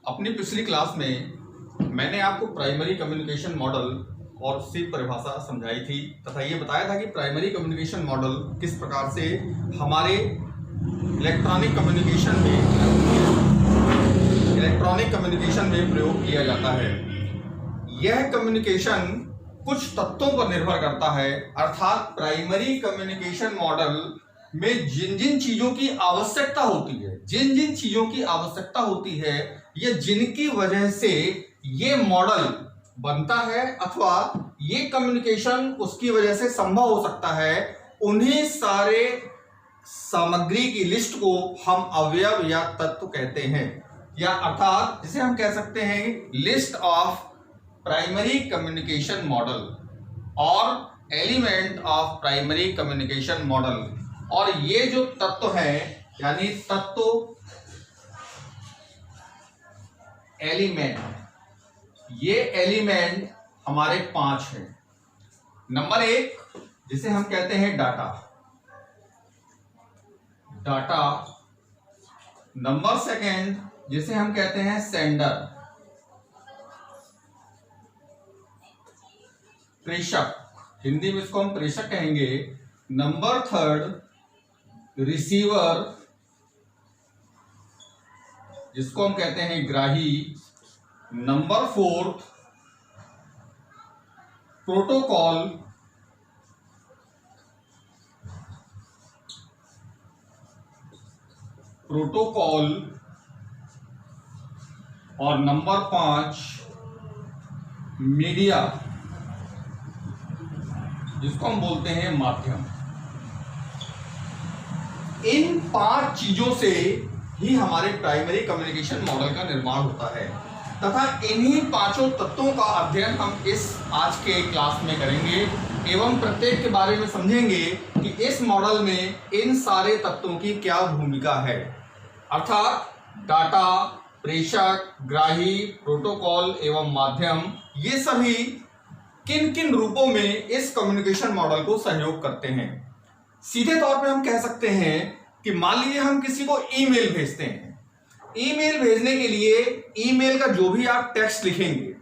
अपनी पिछली क्लास में मैंने आपको प्राइमरी कम्युनिकेशन मॉडल और उसकी परिभाषा समझाई थी तथा ये बताया था कि प्राइमरी कम्युनिकेशन मॉडल किस प्रकार से हमारे इलेक्ट्रॉनिक कम्युनिकेशन में प्रयोग किया जाता है। यह कम्युनिकेशन कुछ तत्वों पर निर्भर करता है, अर्थात प्राइमरी कम्युनिकेशन मॉडल में जिन जिन चीजों की आवश्यकता होती है, ये जिनकी वजह से ये मॉडल बनता है अथवा ये कम्युनिकेशन उसकी वजह से संभव हो सकता है, उन्हीं सारे सामग्री की लिस्ट को हम अवयव या तत्व कहते हैं, या अर्थात जिसे हम कह सकते हैं list of primary communication model और element of primary communication model. और ये जो तत्व है यानी तत्व एलिमेंट, ये एलिमेंट हमारे 5 हैं। नंबर 1 जिसे हम कहते हैं डाटा। नंबर 2 जिसे हम कहते हैं सेंडर, प्रेषक, हिंदी में इसको हम प्रेषक कहेंगे। नंबर 3 रिसीवर, जिसको हम कहते हैं ग्राही। नंबर 4 प्रोटोकॉल, और नंबर 5 मीडिया, जिसको हम बोलते हैं माध्यम। इन 5 चीजों से ही हमारे प्राइमरी कम्युनिकेशन मॉडल का निर्माण होता है तथा इन्हीं 5 तत्वों का अध्ययन हम इस आज के क्लास में करेंगे एवं प्रत्येक के बारे में समझेंगे कि इस मॉडल में इन सारे तत्वों की क्या भूमिका है, अर्थात डाटा, प्रेषक, ग्राही, प्रोटोकॉल एवं माध्यम, ये सभी किन किन रूपों में इस कम्युनिकेशन मॉडल को सहयोग करते हैं। सीधे तौर पे हम कह सकते हैं कि मान लीजिए हम किसी को ईमेल भेजते हैं। ईमेल भेजने के लिए ईमेल का जो भी आप टेक्स्ट लिखेंगे,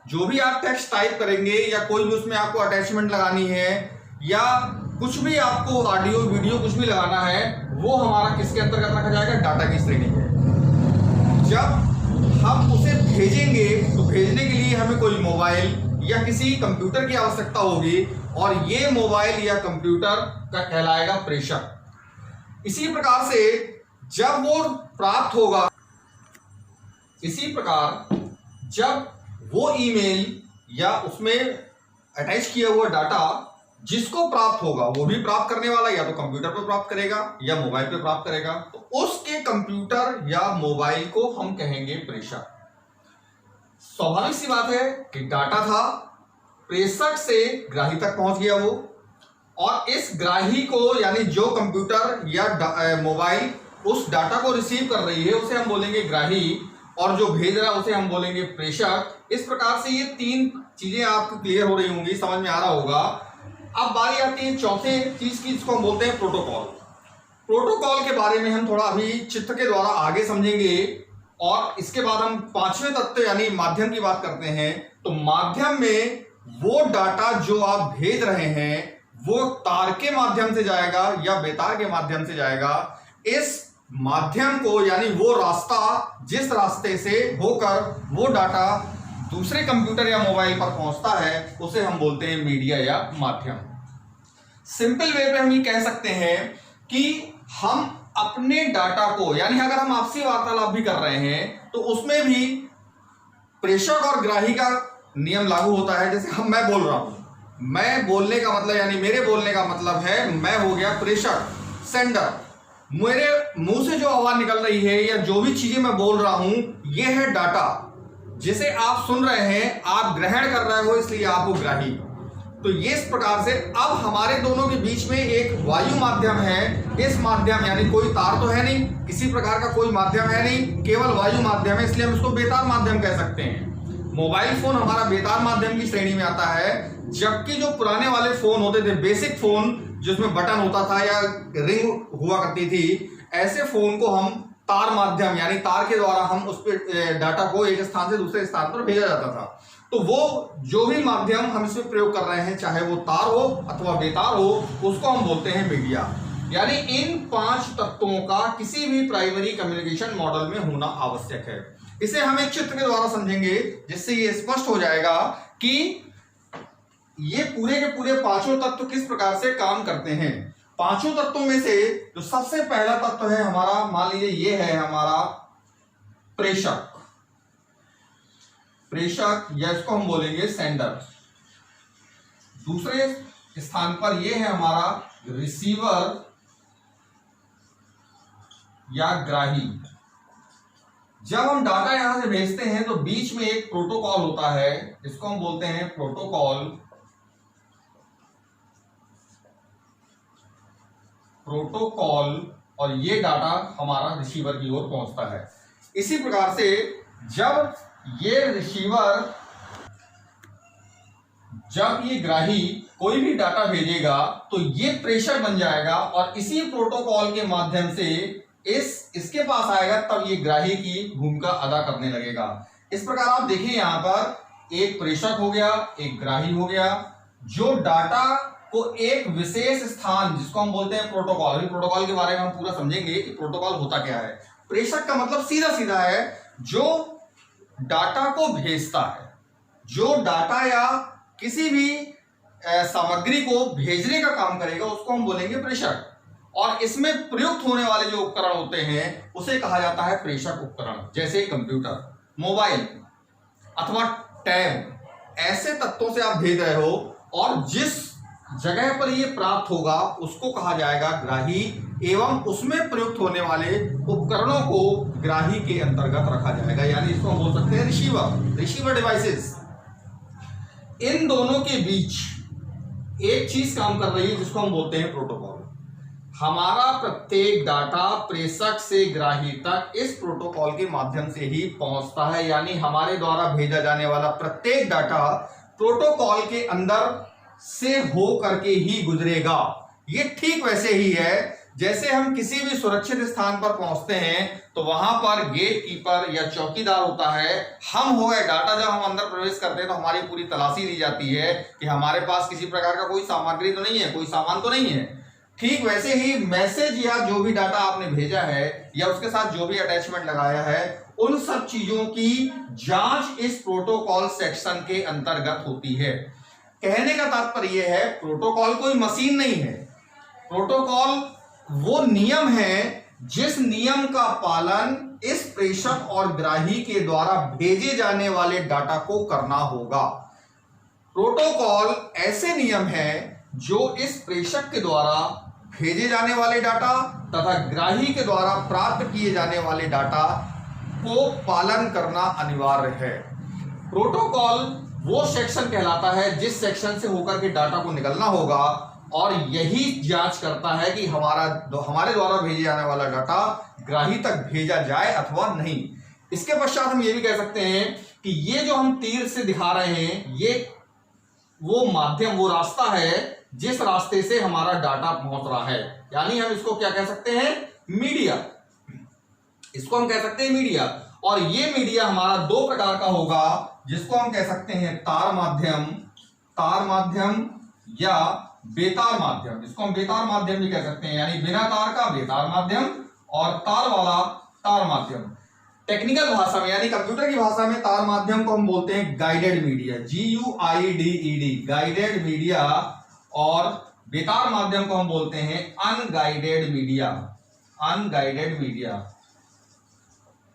जो भी आप टेक्स्ट टाइप करेंगे, या कोई भी उसमें आपको अटैचमेंट लगानी है या कुछ भी आपको ऑडियो वीडियो कुछ भी लगाना है, वो हमारा किसके अंतर्गत रखा जाएगा? डाटा की श्रेणी में। जब हम उसे भेजेंगे तो भेजने के लिए हमें कोई मोबाइल या किसी कंप्यूटर की आवश्यकता होगी और ये मोबाइल या कंप्यूटर का कहलाएगा प्रेषक। इसी प्रकार से जब वो प्राप्त होगा, इसी प्रकार जब वो ईमेल या उसमें अटैच किया हुआ डाटा जिसको प्राप्त होगा, वो भी प्राप्त करने वाला या तो कंप्यूटर पे प्राप्त करेगा या मोबाइल पे प्राप्त करेगा, तो उसके कंप्यूटर या मोबाइल को हम कहेंगे प्रेषक। स्वाभाविक सी बात है कि डाटा था, प्रेषक से ग्राही तक पहुंच गया वो, और इस ग्राही को यानी जो कंप्यूटर या मोबाइल उस डाटा को रिसीव कर रही है उसे हम बोलेंगे ग्राही, और जो भेज रहा है उसे हम बोलेंगे प्रेषक। इस प्रकार से ये 3 चीजें आपको क्लियर हो रही होंगी, समझ में आ रहा होगा। अब बारी आती है चौथे चीज की, जिसको हम बोलते हैं प्रोटोकॉल। प्रोटोकॉल के बारे में हम थोड़ा अभी चित्र के द्वारा आगे समझेंगे और इसके बाद हम 5वें तत्व यानी माध्यम की बात करते हैं। तो माध्यम में वो डाटा जो आप भेज रहे हैं वो तार के माध्यम से जाएगा या बेतार के माध्यम से जाएगा। इस माध्यम को यानी वो रास्ता जिस रास्ते से होकर वो डाटा दूसरे कंप्यूटर या मोबाइल पर पहुंचता है उसे हम बोलते हैं मीडिया या माध्यम। सिंपल वे पे हम ये कह सकते हैं कि हम अपने डाटा को, यानी अगर हम आपसी वार्तालाप भी कर रहे हैं तो उसमें भी प्रेषक और ग्राही का नियम लागू होता है। जैसे मैं बोल रहा हूं, मैं बोलने का मतलब यानी मेरे बोलने का मतलब है मैं हो गया प्रेषक, सेंडर। मेरे मुंह से जो आवाज निकल रही है या जो भी चीजें मैं बोल रहा हूं ये है डाटा, जिसे आप सुन रहे हैं, आप ग्रहण कर रहे हो, इसलिए आप हो ग्राही। तो ये इस प्रकार से अब हमारे दोनों के बीच में एक वायु माध्यम है। इस माध्यम यानी कोई तार तो है नहीं, किसी प्रकार का कोई माध्यम है नहीं, केवल वायु माध्यम है, इसलिए हम इसको बेतार माध्यम कह सकते हैं। मोबाइल फोन हमारा बेतार माध्यम की श्रेणी में आता है, जबकि जो पुराने वाले फोन होते थे, बेसिक फोन जिसमें बटन होता था या रिंग हुआ करती थी, ऐसे फोन को हम तार माध्यम यानी तार के द्वारा हम उस पर डाटा को एक स्थान से दूसरे स्थान पर भेजा जाता था। तो वो जो भी माध्यम हम इसमें प्रयोग कर रहे हैं, चाहे वो तार हो अथवा बेतार हो, उसको हम बोलते हैं मीडिया। यानी इन 5 तत्वों का किसी भी प्राइमरी कम्युनिकेशन मॉडल में होना आवश्यक है। इसे हम एक चित्र के द्वारा समझेंगे जिससे ये स्पष्ट हो जाएगा कि ये पूरे के पूरे 5 तत्व किस प्रकार से काम करते हैं। 5 तत्वों में से जो सबसे पहला तत्व है हमारा, मान लीजिए ये है हमारा प्रेषक, या इसको हम बोलेंगे सेंडर। दूसरे स्थान पर ये है हमारा रिसीवर या ग्राही। जब हम डाटा यहां से भेजते हैं तो बीच में एक प्रोटोकॉल होता है, इसको हम बोलते हैं प्रोटोकॉल। और ये डाटा हमारा रिसीवर की ओर पहुंचता है। इसी प्रकार से जब ये ग्राही कोई भी डाटा भेजेगा तो ये प्रेषक बन जाएगा और इसी प्रोटोकॉल के माध्यम से इसके पास आएगा, तब ये ग्राही की भूमिका अदा करने लगेगा। इस प्रकार आप देखें यहां पर एक प्रेषक हो गया, एक ग्राही हो गया, जो डाटा को एक विशेष स्थान जिसको हम बोलते हैं प्रोटोकॉल। अभी प्रोटोकॉल के बारे में हम पूरा समझेंगे कि प्रोटोकॉल होता क्या है। प्रेषक का मतलब सीधा सीधा है जो डाटा को भेजता है, जो डाटा या किसी भी सामग्री को भेजने का काम करेगा, उसको हम बोलेंगे प्रेषक। और इसमें प्रयुक्त होने वाले जो उपकरण होते हैं उसे कहा जाता है प्रेषक उपकरण, जैसे कंप्यूटर, मोबाइल अथवा टैब। ऐसे तत्वों से आप भेज रहे हो और जिस जगह पर ये प्राप्त होगा उसको कहा जाएगा ग्राही, एवं उसमें प्रयुक्त होने वाले उपकरणों को ग्राही के अंतर्गत रखा जाएगा। यानी इसको हम बोल सकते हैं रिसीवर डिवाइसेस। इन दोनों के बीच एक चीज काम कर रही है जिसको हम बोलते हैं प्रोटोकॉल। हमारा प्रत्येक डाटा प्रेषक से ग्राही तक इस प्रोटोकॉल के माध्यम से ही पहुंचता है। यानी हमारे द्वारा भेजा जाने वाला प्रत्येक डाटा प्रोटोकॉल के अंदर से हो करके ही गुजरेगा। ये ठीक वैसे ही है जैसे हम किसी भी सुरक्षित स्थान पर पहुंचते हैं तो वहां पर गेट कीपर या चौकीदार होता है। हम हो गए डाटा, जब हम अंदर प्रवेश करते हैं तो हमारी पूरी तलाशी ली जाती है कि हमारे पास किसी प्रकार का कोई सामग्री तो नहीं है, कोई सामान तो नहीं है। ठीक वैसे ही मैसेज या जो भी डाटा आपने भेजा है या उसके साथ जो भी अटैचमेंट लगाया है, उन सब चीजों की जांच इस प्रोटोकॉल सेक्शन के अंतर्गत होती है। कहने का तात्पर्य यह है प्रोटोकॉल कोई मशीन नहीं है। प्रोटोकॉल वो नियम है जिस नियम का पालन इस प्रेषक और ग्राही के द्वारा भेजे जाने वाले डाटा को करना होगा। प्रोटोकॉल ऐसे नियम है जो इस प्रेषक के द्वारा भेजे जाने वाले डाटा तथा ग्राही के द्वारा प्राप्त किए जाने वाले डाटा को पालन करना अनिवार्य है। प्रोटोकॉल वो सेक्शन कहलाता है जिस सेक्शन से होकर के डाटा को निकलना होगा और यही जांच करता है कि हमारे द्वारा भेजे जाने वाला डाटा ग्राही तक भेजा जाए अथवा नहीं। इसके पश्चात हम ये भी कह सकते हैं कि ये जो हम तीर से दिखा रहे हैं, ये वो माध्यम, वो रास्ता है जिस रास्ते से हमारा डाटा पहुंच रहा है। यानी हम इसको क्या कह सकते हैं, मीडिया। इसको हम कह सकते हैं मीडिया। और ये मीडिया हमारा 2 प्रकार का होगा, जिसको हम कह सकते हैं तार माध्यम या बेतार माध्यम। इसको हम बेतार माध्यम भी कह सकते हैं, यानी बिना तार का बेतार माध्यम और तार वाला तार माध्यम। टेक्निकल भाषा में यानी कंप्यूटर की भाषा में तार माध्यम को हम बोलते हैं guided media, GUIDED, guided media. और बेतार माध्यम को हम बोलते हैं अनगाइडेड मीडिया।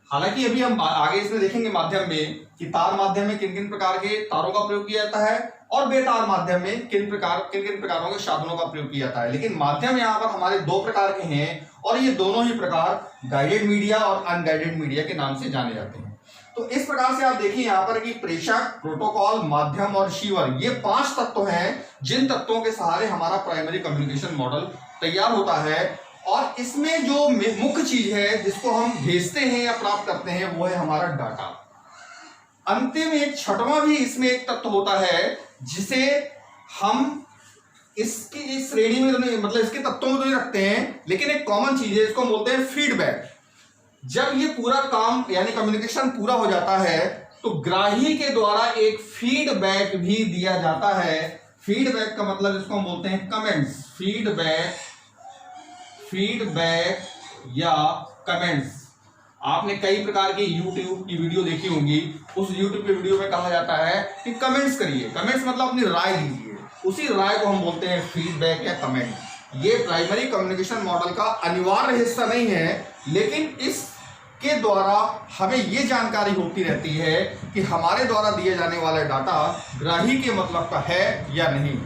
हालांकि अभी हम आगे इसमें देखेंगे माध्यम में कि तार माध्यम में किन किन प्रकार के तारों का प्रयोग किया जाता है और बेतार माध्यम में किन किन प्रकारों के साधनों का प्रयोग किया जाता है। लेकिन माध्यम यहाँ पर हमारे 2 प्रकार के हैं और ये दोनों ही प्रकार गाइडेड मीडिया और अनगाइडेड मीडिया के नाम से जाने जाते हैं। तो इस प्रकार से आप देखिए यहाँ पर कि प्रेषक, प्रोटोकॉल, माध्यम और रिसीवर, ये 5 तत्व हैं जिन तत्वों के सहारे हमारा प्राइमरी कम्युनिकेशन मॉडल तैयार होता है। और इसमें जो मुख्य चीज है जिसको हम भेजते हैं या प्राप्त करते हैं वो है हमारा डाटा। अंतिम एक 6वां भी इसमें एक तत्व होता है जिसे हम इसकी इस श्रेणी में, मतलब इसके तत्वों में तो नहीं रखते हैं, लेकिन एक कॉमन चीज है, इसको बोलते हैं फीडबैक। जब ये पूरा काम यानी कम्युनिकेशन पूरा हो जाता है तो ग्राही के द्वारा एक फीडबैक भी दिया जाता है। फीडबैक का मतलब इसको हम बोलते हैं कमेंट्स। फीडबैक या कमेंट्स। आपने कई प्रकार की YouTube की वीडियो देखी होंगी, उस YouTube की वीडियो में कहा जाता है कि कमेंट्स करिए। कमेंट्स मतलब अपनी राय दीजिए, उसी राय को हम बोलते हैं फीडबैक या कमेंट। ये प्राइमरी कम्युनिकेशन मॉडल का अनिवार्य हिस्सा नहीं है, लेकिन इसके द्वारा हमें ये जानकारी होती रहती है कि हमारे द्वारा दिए जाने वाला डाटा ग्राही के मतलब का है या नहीं।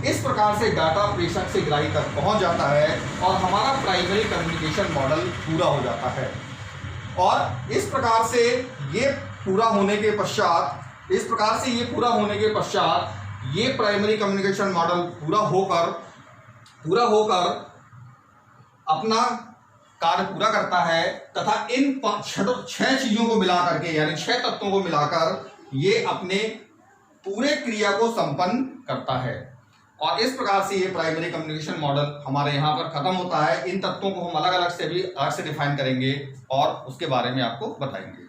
इस प्रकार से डाटा प्रेषक से ग्राही तक पहुंच जाता है और हमारा प्राइमरी कम्युनिकेशन मॉडल पूरा हो जाता है। और इस प्रकार से ये पूरा होने के पश्चात ये प्राइमरी कम्युनिकेशन मॉडल पूरा होकर अपना कार्य पूरा करता है तथा इन 6 चीजों को मिलाकर के यानी 6 तत्वों को मिलाकर ये अपने पूरे क्रिया को संपन्न करता है। और इस प्रकार से ये प्राइमरी कम्युनिकेशन मॉडल हमारे यहाँ पर खत्म होता है। इन तत्वों को हम अलग अलग से डिफाइन करेंगे और उसके बारे में आपको बताएंगे।